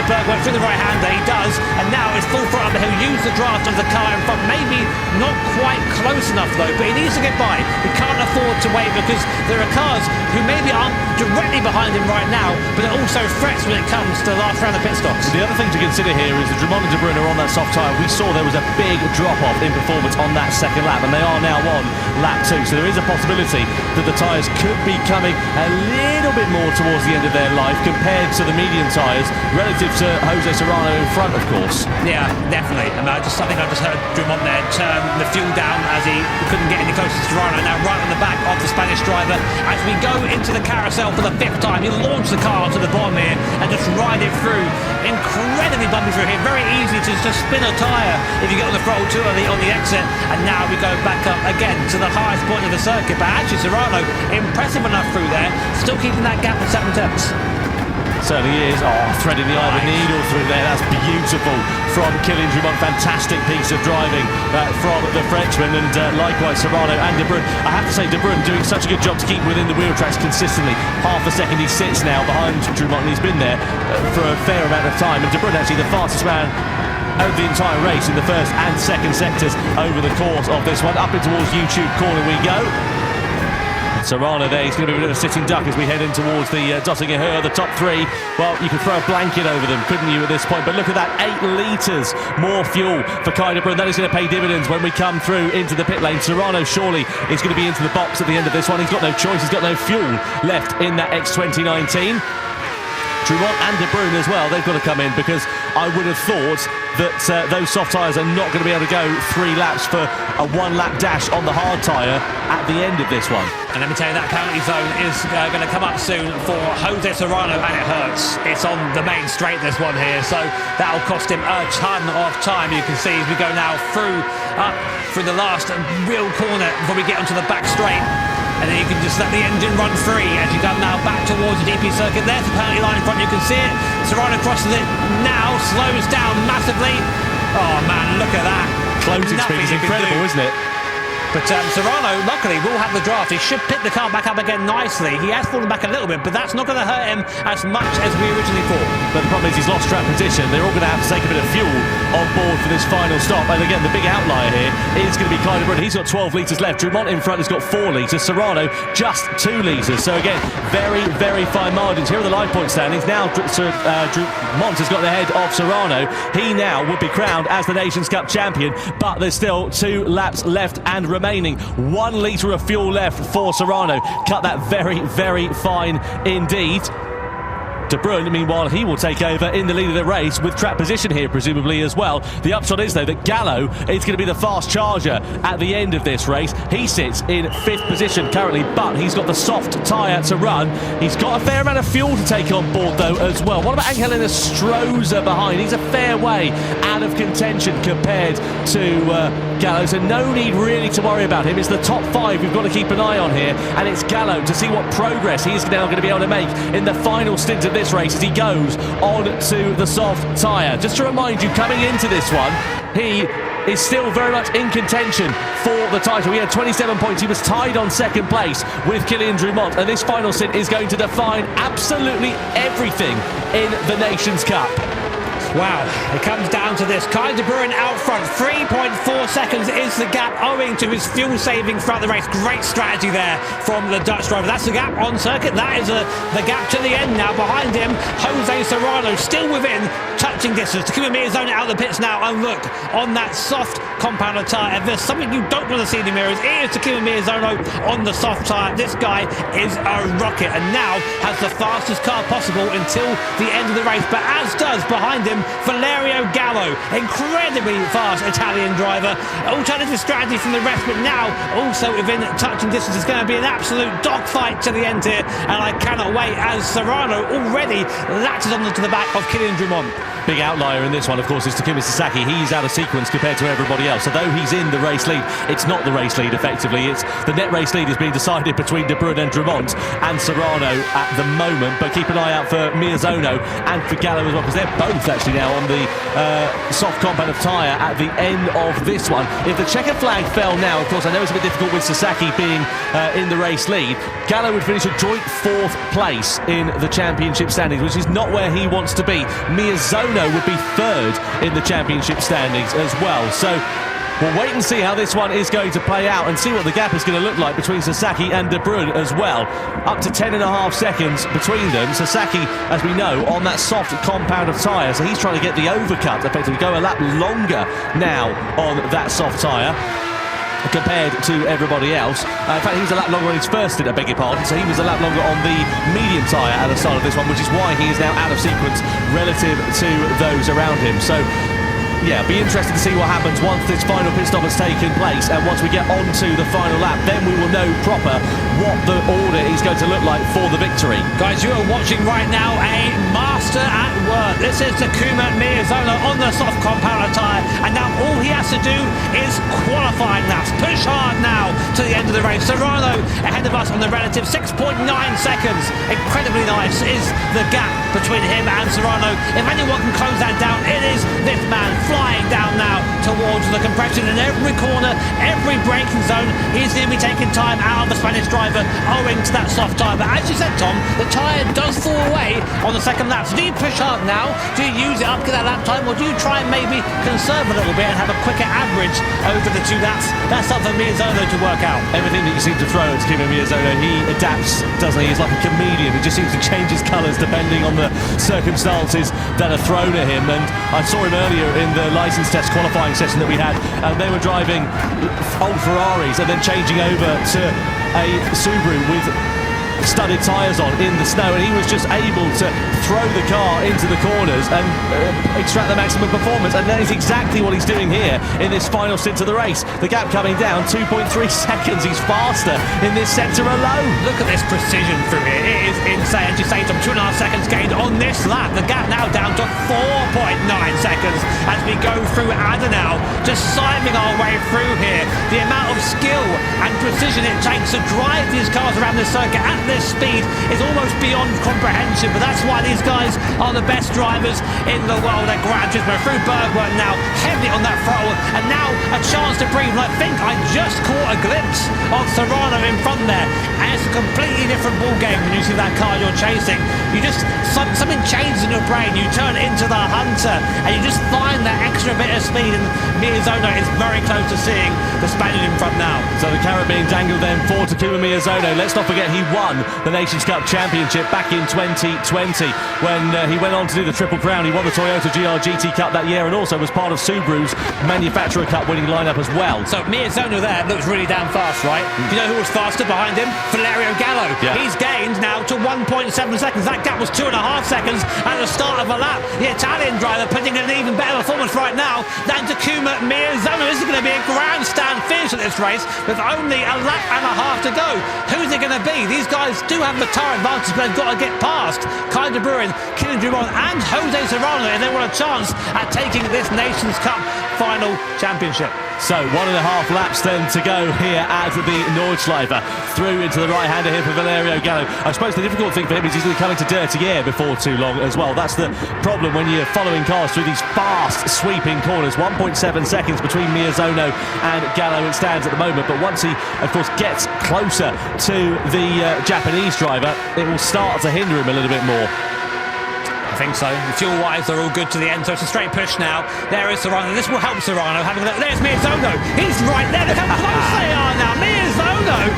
Bergwerk through the right hander. He does, and now it's full front up the hill. Use the draft of the car in front. Maybe not quite close enough though, but he needs to get by. He can't afford to wait, because there are cars who maybe aren't directly behind him right now, but are also threats when it comes to the last round of pit stops. The other thing to consider here is that Drumont and De Bruyne are on that soft tyre. We saw there was a big drop-off in performance on that second lap, and they are now on lap 2, so there is a possibility that the tyres could be coming a little bit more towards the end of their life compared to the medium tyres, relative to Jose Serrano in front, of course. Yeah, definitely. I think I just heard Drumont there turn the fuel down as he couldn't get any closer to Serrano. Now right on the back of the Spanish driver as we go into the carousel for the 5th time. He launched the car to the bottom here and just ride it through. Incredibly bumpy through here. Very easy to just spin a tyre if you get on the throttle too early on the exit. And now we go back up again to the highest point of the circuit. But actually Serrano, impressive enough through there, still keeping that gap of 7/10. Certainly is. Threading the eye of a needle through there. That's beautiful from Kylian Drumont. Fantastic piece of driving from the Frenchman, and likewise Serrano and De Bruyne. I have to say, De Bruyne doing such a good job to keep within the wheel tracks consistently. Half a second he sits now behind Drumont, and he's been there for a fair amount of time. And De Bruyne actually the fastest man over the entire race in the first and second sectors over the course of this one. Up in towards YouTube corner we go. Serrano there, he's going to be a bit of a sitting duck as we head in towards the Dottinger Her, the top three. Well, you could throw a blanket over them, couldn't you, at this point? But look at that, 8 litres more fuel for Kai de Bruyne. That is going to pay dividends when we come through into the pit lane. Serrano surely is going to be into the box at the end of this one. He's got no choice, he's got no fuel left in that X2019. Drummond and De Bruyne as well, they've got to come in, because I would have thought that those soft tyres are not going to be able to go 3 laps for a 1-lap dash on the hard tyre at the end of this one. And let me tell you, that penalty zone is going to come up soon for Jose Serrano, and it hurts. It's on the main straight, this one here, so that'll cost him a ton of time. You can see as we go now up through the last real corner before we get onto the back straight. And then you can just let the engine run free as you come now back towards the DP circuit. There's the penalty line in front, you can see it. Serrano crosses it now, slows down massively. Oh man, look at that. Closing speed is incredible, isn't it? But Serrano, luckily, will have the draft. He should pick the car back up again nicely. He has fallen back a little bit, but that's not going to hurt him as much as we originally thought. But the problem is he's lost track position. They're all going to have to take a bit of fuel on board for this final stop. And again, the big outlier here is going to be Kai de Bruyne. He's got 12 litres left. Drummond in front has got 4 litres. Serrano just 2 litres. So again, very, very fine margins. Here are the live point standings. Now Drummond has got the head of Serrano. He now would be crowned as the Nations Cup champion, but there's still 2 laps left and remaining. 1 litre of fuel left for Serrano. Cut that very, very fine indeed. De Bruyne, meanwhile, he will take over in the lead of the race with track position here, presumably as well. The upshot is, though, that Gallo is going to be the fast charger at the end of this race. He sits in 5th position currently, but he's got the soft tyre to run. He's got a fair amount of fuel to take on board, though, as well. What about Angelina Stroza behind? He's a fair way out of contention compared to Gallo, so no need really to worry about him. It's the top 5 we've got to keep an eye on here, and it's Gallo to see what progress he is now going to be able to make in the final stint of this race as he goes on to the soft tyre. Just to remind you, coming into this one, he is still very much in contention for the title. He had 27 points. He was tied on 2nd place with Kylian Drummond, and this final stint is going to define absolutely everything in the Nations Cup. Wow, it comes down to this. Kai de Bruyne out front, 3.4 seconds is the gap owing to his fuel saving throughout the race. Great strategy there from the Dutch driver. That's the gap on circuit. That is the gap to the end now. Behind him, Jose Serrano still within touching distance. Takuma Miyazono out of the pits now, and look, on that soft compound of tyre, if there's something you don't want to see in the mirrors, it is Takuma Miyazono on the soft tyre. This guy is a rocket and now has the fastest car possible until the end of the race, but as does behind him Valerio Gallo, incredibly fast Italian driver. Alternative strategy from the rest, but now also within touching distance. It's going to be an absolute dogfight to the end here, and I cannot wait as Serrano already latches onto the back of Kylian Drummond. Big outlier in this one, of course, is Takuma Sasaki. He's out of sequence compared to everybody else. Although he's in the race lead, it's not the race lead, effectively. It's the net race lead is being decided between De Bruyne and Drummond and Serrano at the moment. But keep an eye out for Miyazono and for Gallo as well, because they're both actually now on the soft compound of tyre at the end of this one. If the checker flag fell now, of course, I know it's a bit difficult with Sasaki being in the race lead. Gallo would finish a joint 4th place in the championship standings, which is not where he wants to be. Miyazono would be 3rd in the championship standings as well. So we'll wait and see how this one is going to play out and see what the gap is going to look like between Sasaki and De Bruyne as well. Up to 10.5 seconds between them. Sasaki, as we know, on that soft compound of tyre, so he's trying to get the overcut, effectively go a lap longer now on that soft tyre compared to everybody else. In fact, he was a lap longer on his first stint, I beg your pardon, so he was a lap longer on the medium tyre at the start of this one, which is why he is now out of sequence relative to those around him. So yeah, be interested to see what happens once this final pit stop has taken place, and once we get onto the final lap, then we will know proper what the order is going to look like for the victory. Guys, you are watching right now a master at work. This is Takuma Miyazono on the soft compound tyre, and now all he has to do is qualifying laps. Push hard now to the end of the race. Serrano ahead of us on the relative 6.9 seconds. Incredibly nice is the gap between him and Serrano. If anyone can close that down, it is this man flying down now towards the compression in every corner, every braking zone. He's going to be taking time out of the Spanish driver owing to that soft tyre. But as you said, Tom, the tyre does fall away on the second lap. So do you push hard now? Do you use it up, get that lap time, or do you try and maybe conserve a little bit and have a quick second average over the 2 laps. That's something for Miyazono to work out. Everything that you seem to throw at Takuma Miyazono, he adapts, doesn't he? He's like a chameleon. He just seems to change his colours depending on the circumstances that are thrown at him. And I saw him earlier in the licence test qualifying session that we had, and they were driving old Ferraris and then changing over to a Subaru with studded tyres on in the snow, and he was just able to throw the car into the corners and extract the maximum performance, and that is exactly what he's doing here in this final stint of the race. The gap coming down 2.3 seconds. He's faster in this sector alone. Look at this precision through here. It is insane. As you say, some 2.5 seconds gained on this lap. The gap now down to 4.9 seconds as we go through Adenau, just siphoning our way through here. The amount of skill and precision it takes to drive these cars around this circuit at this speed is almost beyond comprehension, but that's why these guys are the best drivers in the world at Gran Turismo. Through Bergwerk now, heavily on that throttle, and now a chance to breathe. And I think I just caught a glimpse of Serrano in front there, and it's a completely different ball game when you see that car you're chasing. You just, something changes in your brain. You turn into the hunter, and you just find that extra bit of speed, and Miyazono is very close to seeing the Spaniard in front now. So the carrot being dangled then for Takuma Miyazono. Let's not forget he won the Nations Cup Championship back in 2020 when he went on to do the Triple Crown. He won the Toyota GR-GT Cup that year and also was part of Subaru's Manufacturer Cup winning lineup as well. So Miyazono there looks really damn fast, right? You know who was faster behind him? Valerio Gallo. Yeah. He's gained now to 1.7 seconds. That gap was 2.5 seconds at the start of a lap. The Italian driver putting in an even better performance right now than Takuma Miyazono. This is going to be a grandstand finish at this race with only a lap and a half to go. Who's it going to be? These guys do have the tire advantage, but they've got to get past Kai de Bruin, Kylian Drummond and Jose Serrano if they want a chance at taking this Nations Cup final championship. So 1.5 laps then to go here at the Nordschleife. Through into the right-hander here for Valerio Gallo. I suppose the difficult thing for him is he's going to come into dirty air before too long as well. That's the problem when you're following cars through these fast sweeping corners. 1.7 seconds between Miyazono and Gallo it stands at the moment, but once he of course gets closer to the Japanese driver, it will start to hinder him a little bit more. I think so. The fuel-wise, they're all good to the end, so it's a straight push now. There is Serrano. This will help Serrano. Having a look. There's Miyazono. He's right there. Look how close they are now. Miyazono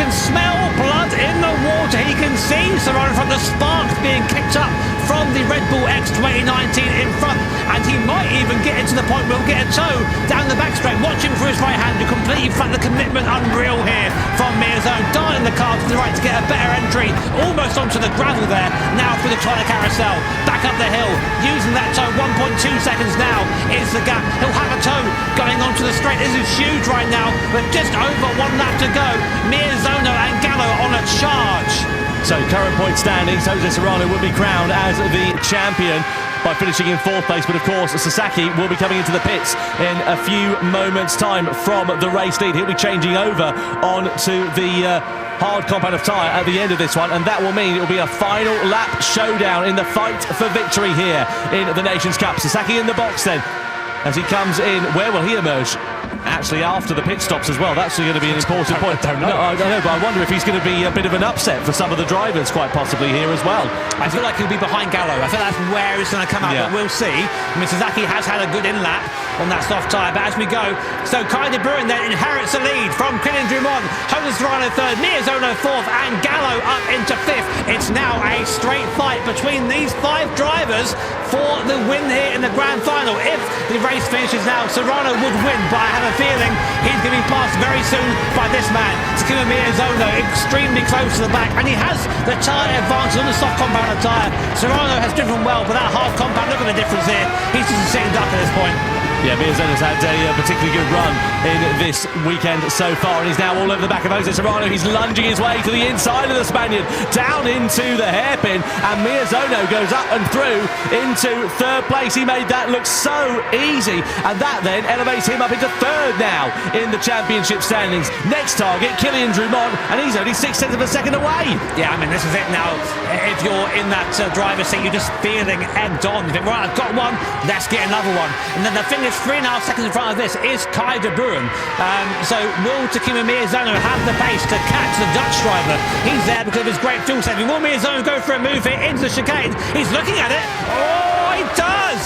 can smell blood in the water. He can see Serrano from the sparks being kicked up from the Red Bull X 2019 in front, and he might even get into the point where he'll get a toe down the back straight. Watch him for his right hand to completely flat the commitment. Unreal here from Miyazono, dialing the car to the right to get a better entry, almost onto the gravel there. Now through the China carousel, back up the hill, using that toe. 1.2 seconds now is the gap. He'll have a toe going onto the straight. This is huge right now, but just over 1 lap to go. Miyazono and Gallo on a charge. So current point standings, Jose Serrano will be crowned as the champion by finishing in 4th place, but of course Sasaki will be coming into the pits in a few moments time from the race lead. He'll be changing over onto the hard compound of tyre at the end of this one, and that will mean it will be a final lap showdown in the fight for victory here in the Nations Cup. Sasaki in the box then as he comes in. Where will he emerge? Actually, after the pit stops as well. That's going to be an important point. I don't know. No, I don't know, but I wonder if he's going to be a bit of an upset for some of the drivers, quite possibly here as well. I feel like he'll be behind Gallo. I think that's where it's going to come out, Yeah. but we'll see. I mean, Sasaki has had a good in-lap on that soft tyre, but as we go, so Kai de Bruin then inherits the lead from Kylian Drummond, Jose Serrano 3rd, Miyazono 4th, and Gallo up into 5th. It's now a straight fight between these 5 drivers for the win here in the grand final. If the race finishes now, Serrano would win, but I have a feeling he's going to be passed very soon by this man, Takuma Miyazono, extremely close to the back, and he has the tyre advantage on the soft compound of tyre. Serrano has driven well, but that hard compound, look at the difference here. He's just a sitting duck at this point. Yeah, Miyazono's had a particularly good run in this weekend so far, and he's now all over the back of Jose Serrano. He's lunging his way to the inside of the Spaniard, down into the hairpin, and Miyazono goes up and through into 3rd place. He made that look so easy, and that then elevates him up into 3rd now in the championship standings. Next target, Kylian Drummond, and he's only 0.6 seconds away. Yeah, I mean, this is it now. If you're in that driver's seat, you're just feeling egged on. You think, right, I've got one, let's get another one. And then the thing is, 3.5 seconds in front of this is Kai de Bruin. So will Takuma Miyazono have the pace to catch the Dutch driver? He's there because of his great fuel saving. Will Miyazono go for a move here into the chicane? He's looking at it. Oh, he does!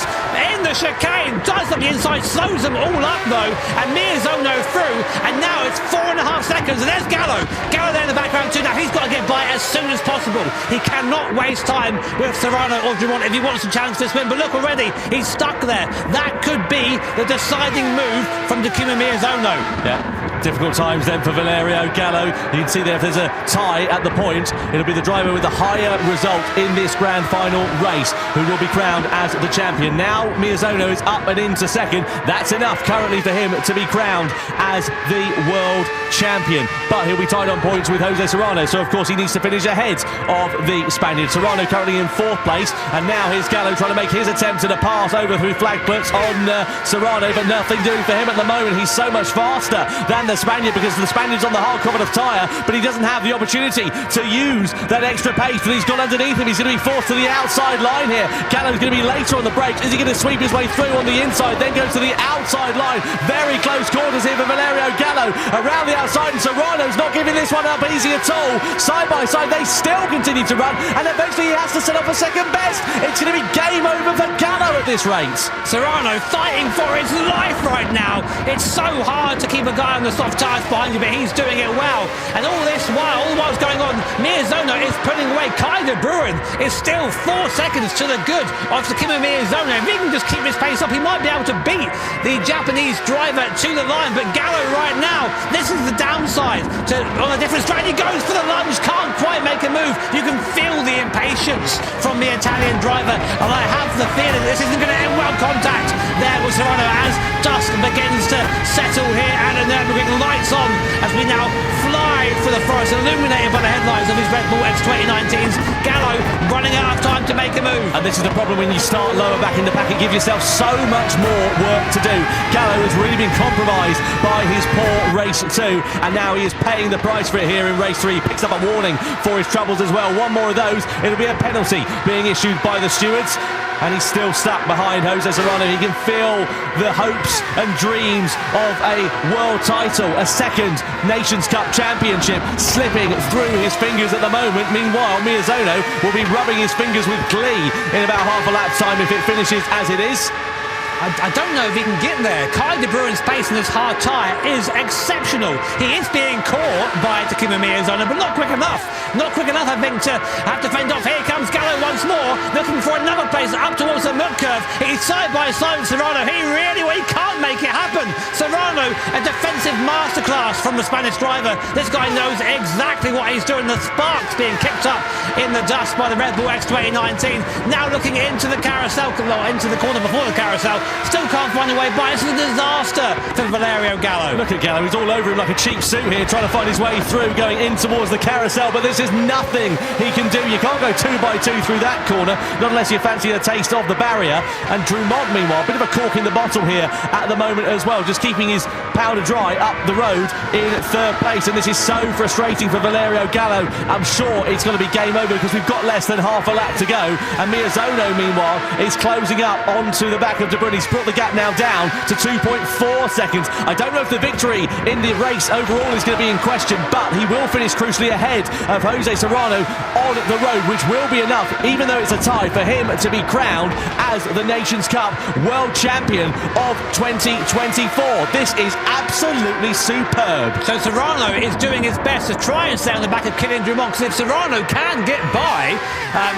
In the chicane, does up the inside, slows them all up though, and Miyazono through, and now it's 4.5 seconds, and there's Gallo. Gallo there in the background too. Now he's got to get by as soon as possible. He cannot waste time with Serrano or Drummond if he wants to challenge this win. But look already, he's stuck there. That could be the deciding move from Takuma Miyazono. Yeah. Difficult times then for Valerio Gallo. You can see there if there's a tie at the point, it'll be the driver with the higher result in this grand final race who will be crowned as the champion. Now Miyazono is up and into second. That's enough currently for him to be crowned as the world champion. But he'll be tied on points with Jose Serrano, so of course he needs to finish ahead of the Spaniard. Serrano currently in 4th place, and now here's Gallo trying to make his attempt at a pass over through flag puts on Serrano, but nothing doing for him at the moment. He's so much faster than the Spaniard because the Spaniard's on the hard common of tyre, but he doesn't have the opportunity to use that extra pace that he's got underneath him. He's going to be forced to the outside line here. Gallo's going to be later on the brakes. Is he going to sweep his way through on the inside, then goes to the outside line? Very close quarters here for Valerio Gallo around the outside, and Serrano's not giving this one up easy at all. Side by side they still continue to run, and eventually he has to set up a second best. It's going to be game over for Gallo at this rate. Serrano fighting for his life right now. It's so hard to keep a guy on the soft tyres behind you, but he's doing it well. And all the while's going on, Miyazono is pulling away. Kai de Bruin is still 4 seconds to the good of Takuma Miyazono. If he can just keep his pace up, he might be able to beat the Japanese driver to the line. But Gallo right now, this is the downside on a different strategy. Goes for the lunge, can't quite make a move. You can feel the impatience from the Italian driver, and I have the feeling this isn't going to end well. Contact there with Serrano as dusk begins to settle here, and the Nurburgring lights on as we now fly through the forest, illuminated by the headlights of his Red Bull X2019s. Gallo running out of time to make a move. And this is the problem when you start lower back in the pack. It gives yourself so much more work to do. Gallo has really been compromised by his poor race 2, and now he is paying the price for it here in race 3. He picks up a warning for his troubles as well. One more of those, it'll be a penalty being issued by the stewards. And he's still stuck behind Jose Serrano. He can feel the hopes and dreams of a world title, a second Nations Cup championship slipping through his fingers at the moment. Meanwhile, Miyazono will be rubbing his fingers with glee in about half a lap time if it finishes as it is. I don't know if he can get there. Kai de Bruin's pace in this hard tyre is exceptional. He is being caught by Takuma Miyazono, but not quick enough. Not quick enough, I think, to have to fend off. Here comes Gallo once more, looking for another place up towards the mud curve. He's side by side with Serrano. He can't make it happen. Serrano, a defensive masterclass from the Spanish driver. This guy knows exactly what he's doing. The sparks being kicked up in the dust by the Red Bull X2019. Now looking into the carousel, into the corner before the carousel. Still can't find a way by. It's a disaster for Valerio Gallo. Look at Gallo, he's all over him like a cheap suit here, trying to find his way through, going in towards the carousel, but this is nothing he can do. You can't go 2x2 through that corner, not unless you fancy a taste of the barrier. And Drummond, meanwhile, a bit of a cork in the bottle here at the moment as well, just keeping his powder dry up the road in 3rd place. And this is so frustrating for Valerio Gallo. I'm sure it's going to be game over because we've got less than half a lap to go. And Miyazono, meanwhile, is closing up onto the back of De Bruyne. He's brought the gap now down to 2.4 seconds. I don't know if the victory in the race overall is going to be in question, but he will finish crucially ahead of Jose Serrano on the road, which will be enough, even though it's a tie, for him to be crowned as the Nations Cup World Champion of 2024. This is absolutely superb. So Serrano is doing his best to try and stay on the back of Kylian Drummond, because if Serrano can get by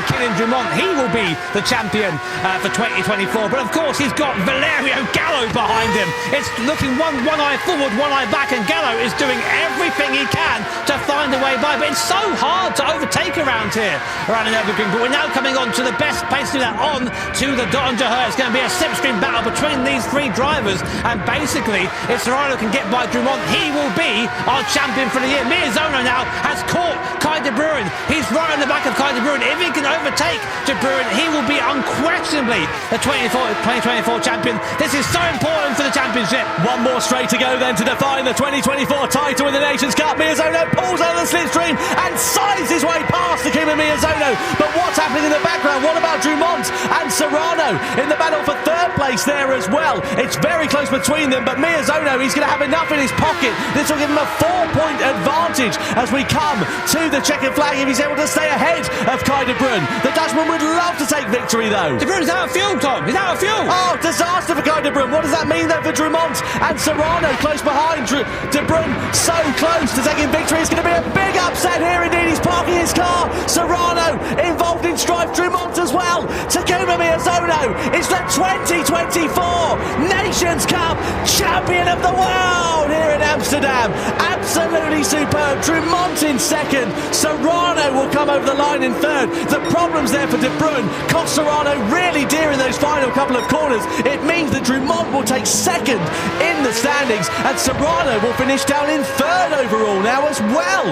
Kylian Drummond, he will be the champion for 2024. But of course, he's got Valerio Gallo behind him. It's looking one eye forward, one eye back, and Gallo is doing everything he can to find a way by. But it's so hard to overtake around here, around the Nurburgring. But we're now coming on to the best place to do that, on to the Dottinger. It's going to be a slipstream battle between these 3 drivers, and basically, if Serrano can get by Drummond, he will be our champion for the year. Miyazono now has caught Kai de Bruin. He's right on the back of Kai de Bruin. If he can overtake De Bruin, he will be unquestionably the 2024 champion. This is so important for the the championship. One more straight to go then to define the 2024 title in the Nations Cup. Miyazono pulls out of the slipstream and sides his way past Takuma Miyazono. But what's happening in the background? What about Dumont and Serrano in the battle for third place there as well? It's very close between them, but Miyazono, he's going to have enough in his pocket. This will give him a 4-point advantage as we come to the checkered flag if he's able to stay ahead of Kai de Bruyne. The Dutchman would love to take victory though. De Bruyne's out of fuel, Tom. He's out of fuel. Oh, disaster for Kai de Bruyne. What does that mean though for Dumont and Serrano close behind? De Bruyne so close to taking victory. It's going to be a big upset here indeed. He's parking his car. Serrano involved in strife. Dumont as well. Takuma Miyazono is the 2024 Nations Cup champion of the world here in Amsterdam. Absolutely superb. Dumont in second. Serrano will come over the line in third. The problems there for De Bruyne cost Serrano really dear in those final couple of corners. It means that Dumont will take second in the standings and Serrano will finish down in third overall now as well.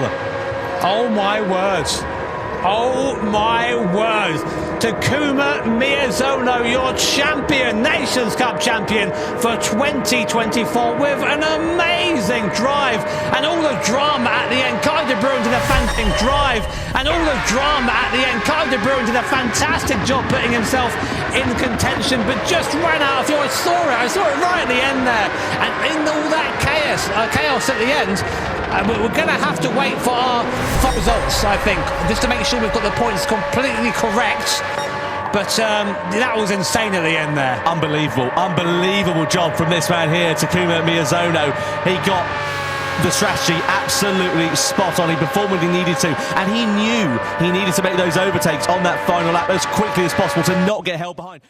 Oh my words. Oh my word. Takuma Miyazono, your champion, Nations Cup champion for 2024 with an amazing drive and all the drama at the end. Kai de Bruyne did a fantastic drive and all the drama at the end. Kai de Bruyne did a fantastic job putting himself in contention but just ran out of fuel. I saw it right at the end there, and in all that chaos at the end, we're going to have to wait for our results, I think, just to make sure we've got the points completely correct. But that was insane at the end there. Unbelievable job from this man here, Takuma Miyazono. He got the strategy absolutely spot on. He performed when he needed to, and he knew he needed to make those overtakes on that final lap as quickly as possible to not get held behind.